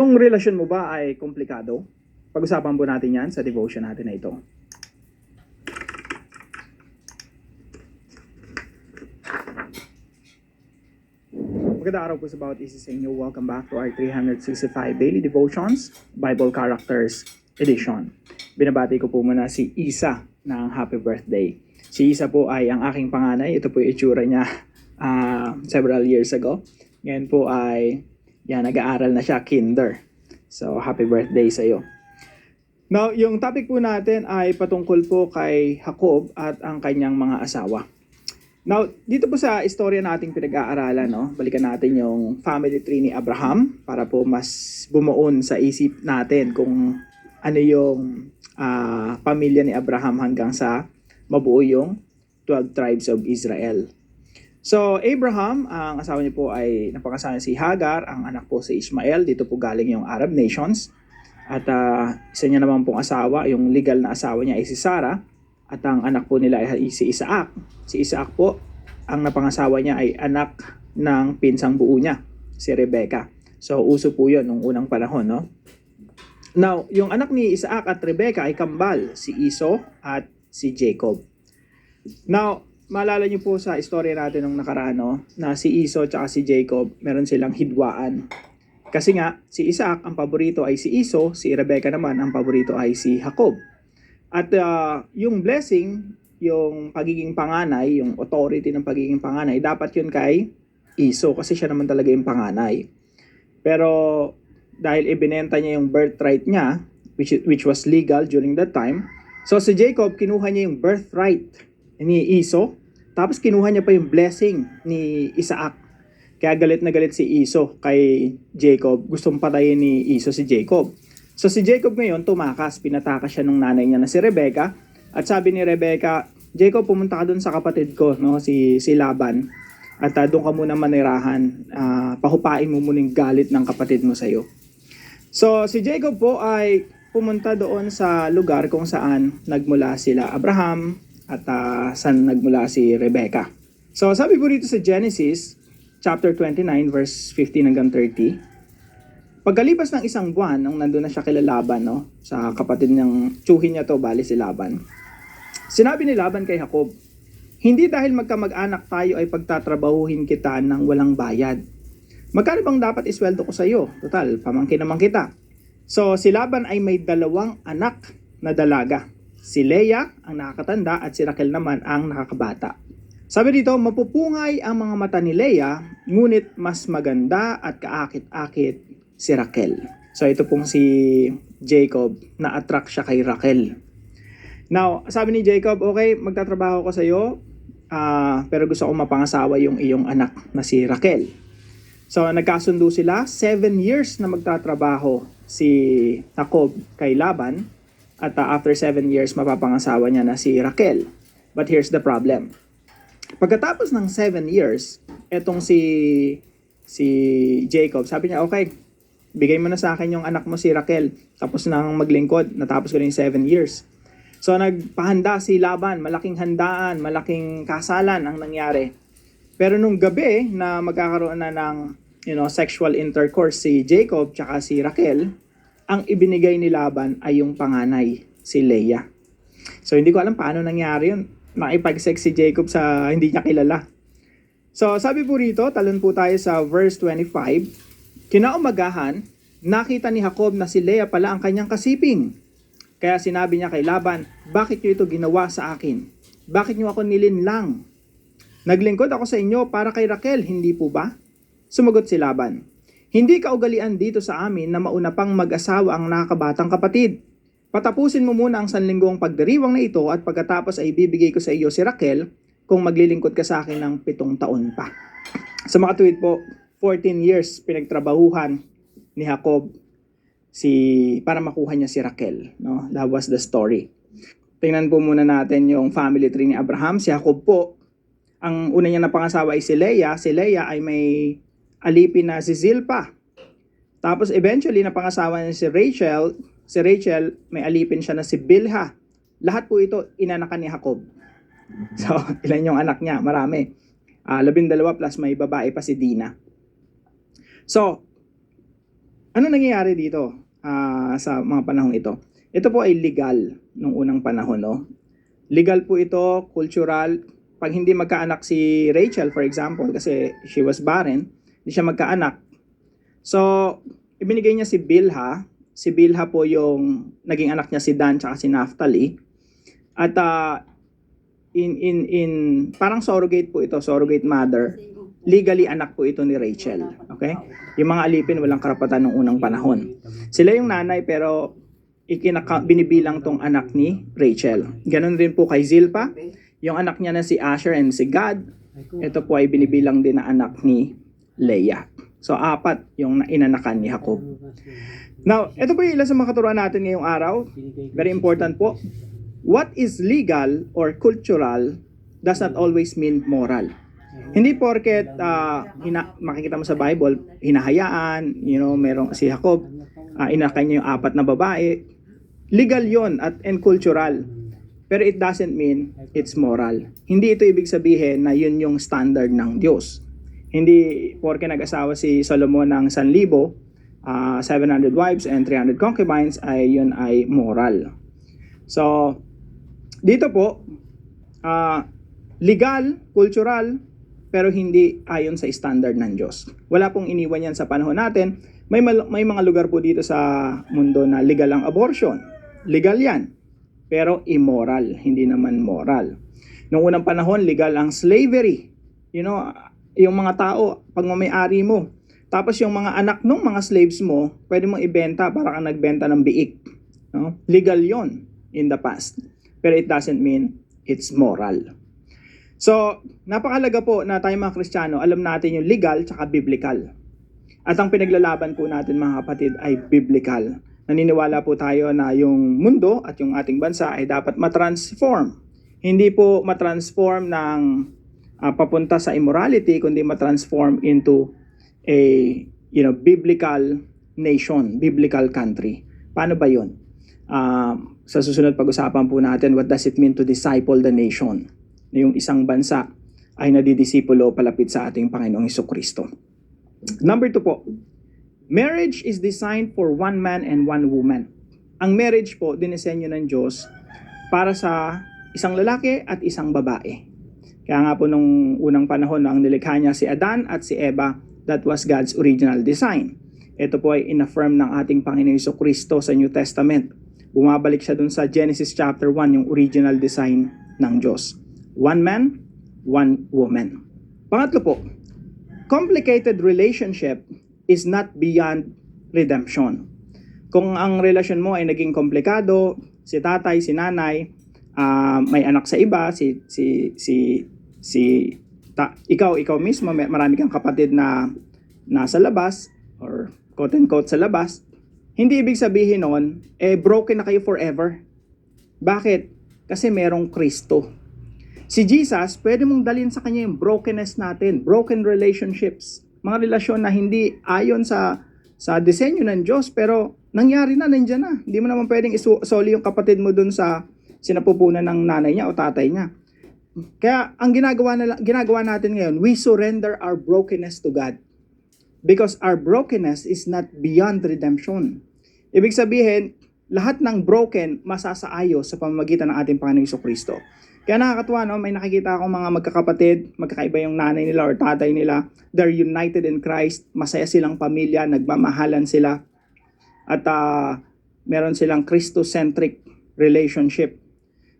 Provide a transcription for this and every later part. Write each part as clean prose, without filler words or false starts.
Kung relasyon mo ba ay komplikado, pag-usapan po natin yan sa devotion natin na ito. Magandang araw po sa bawat isa sa inyo. Welcome back to our 365 Daily Devotions, Bible Characters Edition. Binabati ko po muna si Isa ng happy birthday. Si Isa po ay ang aking panganay. Ito po yung itsura niya several years ago. Ngayon po ay nag-aaral na siya, kinder. So, happy birthday sa iyo. Now, yung topic po natin ay patungkol po kay Jacob at ang kanyang mga asawa. Now, dito po sa istorya nating pinag-aaralan, balikan natin yung family tree ni Abraham para po mas bumuon sa isip natin kung ano yung pamilya ni Abraham hanggang sa mabuo yung 12 tribes of Israel. So, Abraham, ang asawa niya po ay napakasalan si Hagar, ang anak po si Ishmael. Dito po galing yung Arab nations. At isa niya naman pong asawa, yung legal na asawa niya ay si Sarah. At ang anak po nila ay si Isaac. Si Isaac po, ang napangasawa niya ay anak ng pinsang buo niya, si Rebecca. So, uso po yun nung unang panahon, no? Now, yung anak ni Isaac at Rebecca ay kambal, si Esau at si Jacob. Now, maalala niyo po sa istorya natin nung nakaraan, na si Esau at si Jacob, meron silang hidwaan. Kasi nga, si Isaac, ang paborito ay si Esau, si Rebecca naman, ang paborito ay si Jacob. At yung blessing, yung pagiging panganay, yung authority ng pagiging panganay, dapat yun kay Esau kasi siya naman talaga yung panganay. Pero dahil ibinenta niya yung birthright niya, which was legal during that time, so si Jacob, kinuha niya yung birthright ni Esau, tapos kinuha niya pa yung blessing ni Isaac. Kaya galit na galit si Esau kay Jacob. Gustong patayin ni Esau si Jacob. So si Jacob ngayon tumakas, pinatakas siya ng nanay niya na si Rebecca. At sabi ni Rebecca, Jacob, pumunta ka dun sa kapatid ko, si Laban. At doon ka muna manirahan. Pahupain mo muna yung galit ng kapatid mo sa'yo. So si Jacob po ay pumunta doon sa lugar kung saan nagmula sila Abraham at saan nagmula si Rebecca. So sabi po dito sa Genesis chapter 29 verse 15 hanggang 30. Pagkalipas ng isang buwan, nung nandun na siya kila Laban, sa kapatid niyang tsuhin niya to, bali si Laban. Sinabi ni Laban kay Jacob, hindi dahil magkamag-anak tayo ay pagtatrabahuhin kita ng walang bayad. Magkano bang dapat isweldo ko sa iyo? Total, pamangkin naman kita. So si Laban ay may 2 anak na dalaga. Si Leah ang nakakatanda at si Raquel naman ang nakakabata. Sabi dito, mapupungay ang mga mata ni Leah, ngunit mas maganda at kaakit-akit si Raquel. So ito pong si Jacob, na-attract siya kay Raquel. Now, sabi ni Jacob, okay, magtatrabaho ko sa iyo, pero gusto ko mapangasawa yung iyong anak na si Raquel. So nagkasundo sila, 7 years na magtatrabaho si Jacob kay Laban, at after 7 years mapapangasawa niya na si Raquel. But here's the problem. Pagkatapos ng 7 years, etong si Jacob, sabi niya, okay, bigay mo na sa akin yung anak mo si Raquel. Tapos nang maglingkod, natapos ko na yung 7 years. So nagpahanda si Laban, malaking handaan, malaking kasalan ang nangyari. Pero nung gabi na magkakaroon na ng sexual intercourse si Jacob tsaka si Raquel, ang ibinigay ni Laban ay yung panganay, si Leah. So hindi ko alam paano nangyari yun. Nakipag-sex si Jacob sa hindi niya kilala. So sabi po rito, talon po tayo sa verse 25. Kinaumagahan, nakita ni Jacob na si Leah pala ang kanyang kasiping. Kaya sinabi niya kay Laban, bakit niyo ito ginawa sa akin? Bakit niyo ako nilinlang? Naglingkod ako sa inyo para kay Raquel, hindi po ba? Sumagot si Laban, hindi kaugalian dito sa amin na mauna pang mag-asawa ang nakakabatang kapatid. Patapusin mo muna ang sanlinggong pagdiriwang na ito at pagkatapos ay bibigay ko sa iyo si Raquel kung maglilingkod ka sa akin ng 7 taon pa. Sa mga tuwid po, 14 years pinagtrabahuhan ni Jacob para makuha niya si Raquel. That was the story. Tingnan po muna natin yung family tree ni Abraham. Si Jacob po, ang una niya na pangasawa ay si Leah. Si Leah ay may alipin na si Zilpah. Tapos eventually napangasawa niya si Rachel. Si Rachel, may alipin siya na si Bilhah. Lahat po ito inanakan ni Jacob. So, ilan yung anak niya? Marami. 12 plus may babae pa si Dina. So, Ano nangyayari dito sa mga panahong ito? Ito po ay legal nung unang panahon, no? Legal po ito, cultural. Pag hindi magkaanak si Rachel, for example, kasi she was barren, hindi siya magkaanak. So, ibinigay niya si Bilha. Si Bilha po yung naging anak niya si Dan tsaka si Naphtali. At in parang surrogate po ito, surrogate mother. Legally anak po ito ni Rachel. Okay? Yung mga alipin walang karapatan ng unang panahon. Sila yung nanay pero binibilang tong anak ni Rachel. Ganon rin po kay Zilpah. Yung anak niya na si Asher and si Gad, ito po ay binibilang din na anak ni Leah. So, 4 yung inanakan ni Jacob. Now, ito po yung ilan sa mga katuruan natin ngayong araw. Very important po. What is legal or cultural does not always mean moral. Hindi porket makikita mo sa Bible, hinahayaan, merong si Jacob, inakan niya yung 4 na babae. Legal yon and cultural. Pero it doesn't mean it's moral. Hindi ito ibig sabihin na yun yung standard ng Diyos. Hindi porke nag-asawa si Solomon ng 1,000, 700 wives and 300 concubines ay yun ay moral. So, dito po, legal, cultural, pero hindi ayon sa standard ng Diyos. Wala pong iniwan yan sa panahon natin. May mga lugar po dito sa mundo na legal ang abortion. Legal yan, pero immoral, hindi naman moral. Noong unang panahon, legal ang slavery. Yung mga tao, pagmamayari mo. Tapos yung mga anak ng mga slaves mo, pwede mong ibenta para kang nagbenta ng biik. No? Legal yon in the past. Pero it doesn't mean it's moral. So, napakalaga po na tayo mga Kristiyano, alam natin yung legal tsaka biblical. At ang pinaglalaban po natin mga kapatid ay biblical. Naniniwala po tayo na yung mundo at yung ating bansa ay dapat matransform. Hindi po matransform ng papunta sa immorality, kundi matransform into a biblical nation, biblical country. Paano ba yun? Sa susunod pag-usapan po natin, what does it mean to disciple the nation? Na yung isang bansa ay nadidisipulo palapit sa ating Panginoong Hesukristo. Number 2 po, marriage is designed for one man and one woman. Ang marriage po, dinisenyo ng Diyos para sa isang lalaki at isang babae. Kaya nga po nung unang panahon, ang nilikha niya si Adan at si Eva, that was God's original design. Ito po ay inaffirm ng ating Panginoong Hesukristo sa New Testament. Bumabalik siya dun sa Genesis chapter 1, yung original design ng Diyos. One man, one woman. Pangatlo po, complicated relationship is not beyond redemption. Kung ang relasyon mo ay naging komplikado, si tatay, si nanay, may anak sa iba, ikaw mismo, marami kang kapatid na nasa labas, or quote-unquote sa labas, hindi ibig sabihin nun, broken na kayo forever. Bakit? Kasi merong Kristo. Si Jesus, pwede mong dalhin sa Kanya yung brokenness natin, broken relationships, mga relasyon na hindi ayon sa disenyo ng Diyos, pero nangyari na, nandiyan na. Hindi mo naman pwedeng isoli yung kapatid mo dun sa sinapupunan ng nanay niya o tatay niya. Kaya ang ginagawa natin ngayon, we surrender our brokenness to God. Because our brokenness is not beyond redemption. Ibig sabihin, lahat ng broken masasaayos sa pamamagitan ng ating Panginoong Hesukristo. Kaya nakakatuwa, no? May nakikita akong mga magkakapatid, magkakaiba yung nanay nila or tatay nila. They're united in Christ, masaya silang pamilya, nagmamahalan sila. At meron silang Christo-centric relationship.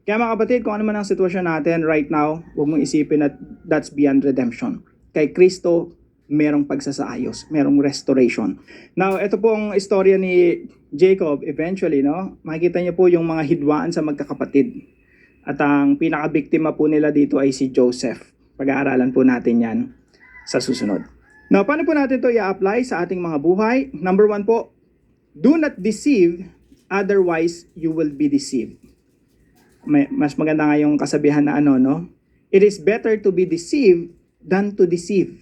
Kaya mga kapatid, kung ano man ang sitwasyon natin right now, huwag mong isipin na that's beyond redemption. Kay Kristo, merong pagsasaayos, merong restoration. Now, ito pong istorya ni Jacob, eventually, no? Makikita niyo po yung mga hidwaan sa magkakapatid. At ang pinakabiktima po nila dito ay si Joseph. Pag-aaralan po natin yan sa susunod. Now, paano po natin ito i-apply sa ating mga buhay? Number 1 po, do not deceive, otherwise you will be deceived. Mas maganda nga yung kasabihan na no? It is better to be deceived than to deceive.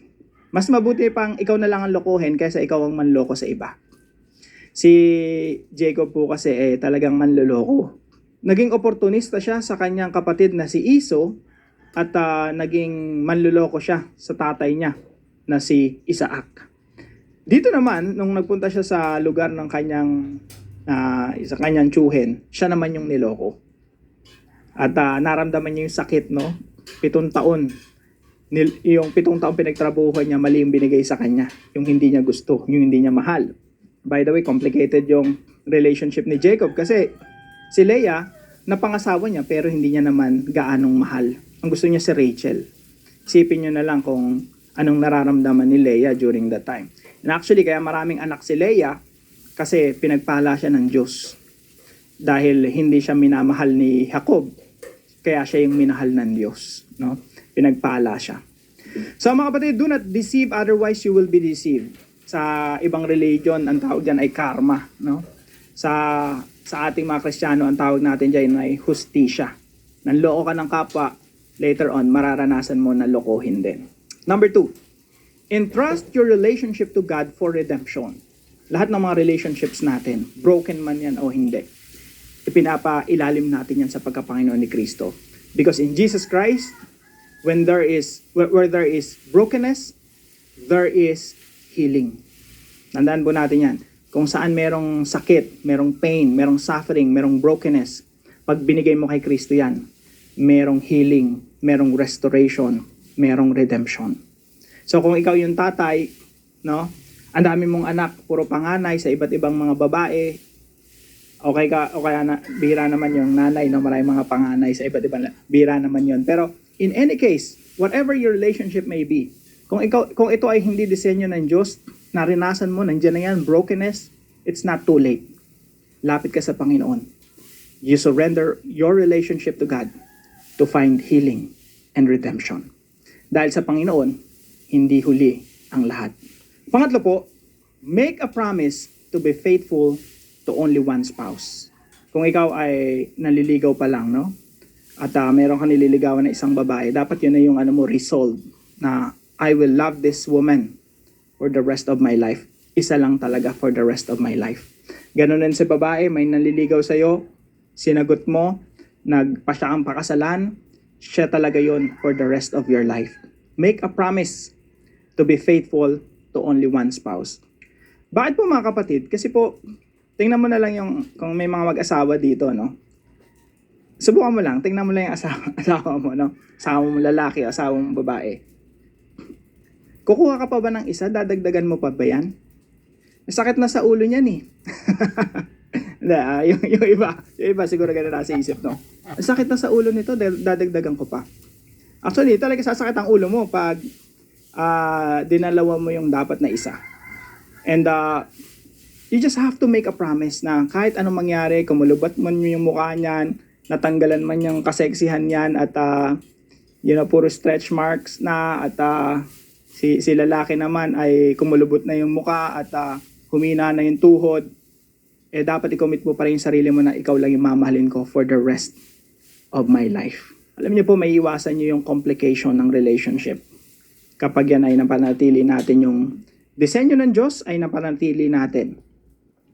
Mas mabuti pang ikaw na lang ang lokohin kaysa ikaw ang manloko sa iba. Si Jacob po kasi talagang manloloko. Naging oportunista siya sa kanyang kapatid na si Esau at naging manloloko siya sa tatay niya na si Isaac. Dito naman, nung nagpunta siya sa lugar ng kanyang sa kanyang tsuhin, siya naman yung niloko. At naramdaman niya yung sakit, no? 7 taon. Yung 7 taon pinagtrabuhan niya, mali yung binigay sa kanya. Yung hindi niya gusto, yung hindi niya mahal. By the way, complicated yung relationship ni Jacob kasi si Leah, napangasawa niya pero hindi niya naman gaanong mahal. Ang gusto niya si Rachel. Isipin niyo na lang kung anong nararamdaman ni Leah during that time. And actually, kaya maraming anak si Leah kasi pinagpala siya ng Diyos. Dahil hindi siya minamahal ni Jacob, kaya siya yung minahal ng Diyos. No? Pinagpala siya. So mga kapatid, do not deceive, otherwise you will be deceived. Sa ibang religion, ang tawag dyan ay karma. No? Sa ating mga Kristiyano, ang tawag natin dyan ay hustisya. Nanloko ka ng kapwa, later on, mararanasan mo na lokohin din. Number 2, entrust your relationship to God for redemption. Lahat ng mga relationships natin, broken man yan o hindi, ipinapailalim natin yan sa pagkapanginoon ni Kristo. Because in Jesus Christ, where there is brokenness, there is healing. Tandaan po natin yan. Kung saan merong sakit, merong pain, merong suffering, merong brokenness, pag binigay mo kay Kristo yan, merong healing, merong restoration, merong redemption. So kung ikaw yung tatay, no, ang dami mong anak, puro panganay sa iba't ibang mga babae, okay ka, o kaya bihira naman yung nanay, no, maraming mga panganay sa iba't ibang, bihira naman yun. Pero in any case, whatever your relationship may be, kung ito ay hindi disenyo ng Diyos, narinasan mo, nandiyan na yan, brokenness, it's not too late. Lapit ka sa Panginoon. You surrender your relationship to God to find healing and redemption. Dahil sa Panginoon, hindi huli ang lahat. Pangatlo po, make a promise to be faithful to only one spouse. Kung ikaw ay naliligaw pa lang, no? At meron kang nililigawan na isang babae, dapat yun na yung resolve na I will love this woman for the rest of my life. Isa lang talaga for the rest of my life. Ganun din sa babae, may naliligaw sa'yo, sinagot mo, nagpasya kang pakasalan, siya talaga yun for the rest of your life. Make a promise to be faithful to only one spouse. Bakit po mga kapatid? Kasi po, tingnan mo na lang yung, kung may mga mag-asawa dito, no? Subukan mo lang, tingnan mo lang yung asawa mo, no? Asawa mo lalaki, asawa mo babae. Kukuha ka pa ba ng isa? Dadagdagan mo pa ba yan? Sakit na sa ulo niyan eh. yung iba siguro ganun nasa isip, no? Sakit na sa ulo nito, dadagdagan ko pa. Actually, talaga sasakit ang ulo mo pag dinalawa mo yung dapat na isa. And you just have to make a promise na kahit anong mangyari, kumulubat man yung mukha niyan, natanggalan man yung kaseksihan niyan at puro stretch marks na at si lalaki naman ay kumulubot na yung mukha at humina na yung tuhod, dapat i-commit mo pa rin yung sarili mo na ikaw lang yung mamahalin ko for the rest of my life. Alam niyo po, may iwasan niyo yung complication ng relationship. Kapag yan ay napanatili natin yung disenyo ng Diyos ay napanatili natin.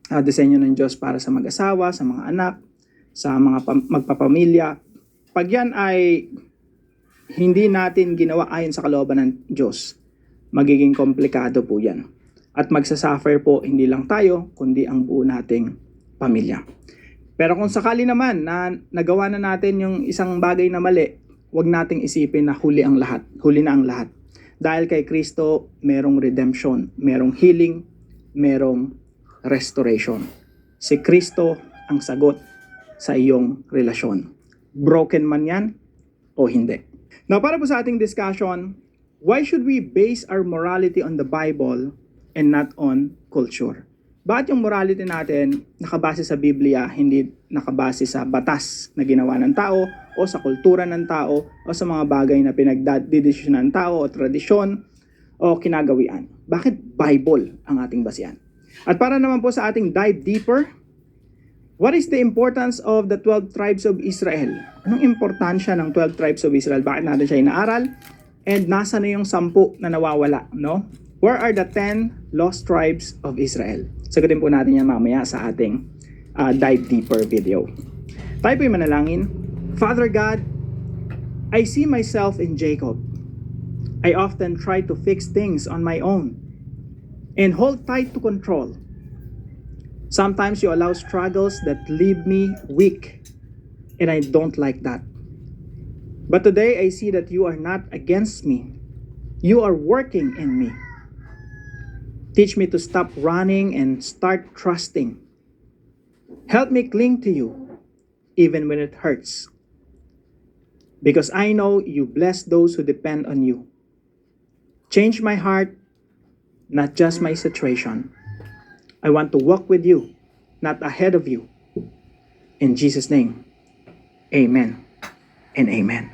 Disenyo ng Diyos para sa mag-asawa, sa mga anak, sa mga magpapamilya. Pag yan ay hindi natin ginawa ayon sa kalooban ng Diyos, magiging komplikado po yan. At magsasuffer po hindi lang tayo, kundi ang buo nating pamilya. Pero kung sakali naman na nagawa na natin yung isang bagay na mali, huwag nating isipin na huli na ang lahat. Dahil kay Kristo, merong redemption, merong healing, merong restoration. Si Kristo ang sagot sa iyong relasyon. Broken man yan o hindi. Now, para po sa ating discussion, why should we base our morality on the Bible and not on culture? Bakit yung morality natin nakabase sa Biblia, hindi nakabase sa batas na ginawa ng tao o sa kultura ng tao o sa mga bagay na pinagdidesisyon ng tao o tradisyon o kinagawian? Bakit Bible ang ating basihan? At para naman po sa ating dive deeper, what is the importance of the 12 tribes of Israel? Anong importansya ng 12 tribes of Israel? Bakit natin siya inaaral? And nasa na yung 10 na nawawala, no? Where are the 10 lost tribes of Israel? Sagutin po natin yan mamaya sa ating dive deeper video. Tayo po yung manalangin. Father God, I see myself in Jacob. I often try to fix things on my own. and hold tight to control. Sometimes you allow struggles that leave me weak, and I don't like that. But today I see that you are not against me. You are working in me. Teach me to stop running and start trusting. Help me cling to you, even when it hurts. Because I know you bless those who depend on you. Change my heart, not just my situation. I want to walk with you, not ahead of you. In Jesus' name, amen and amen.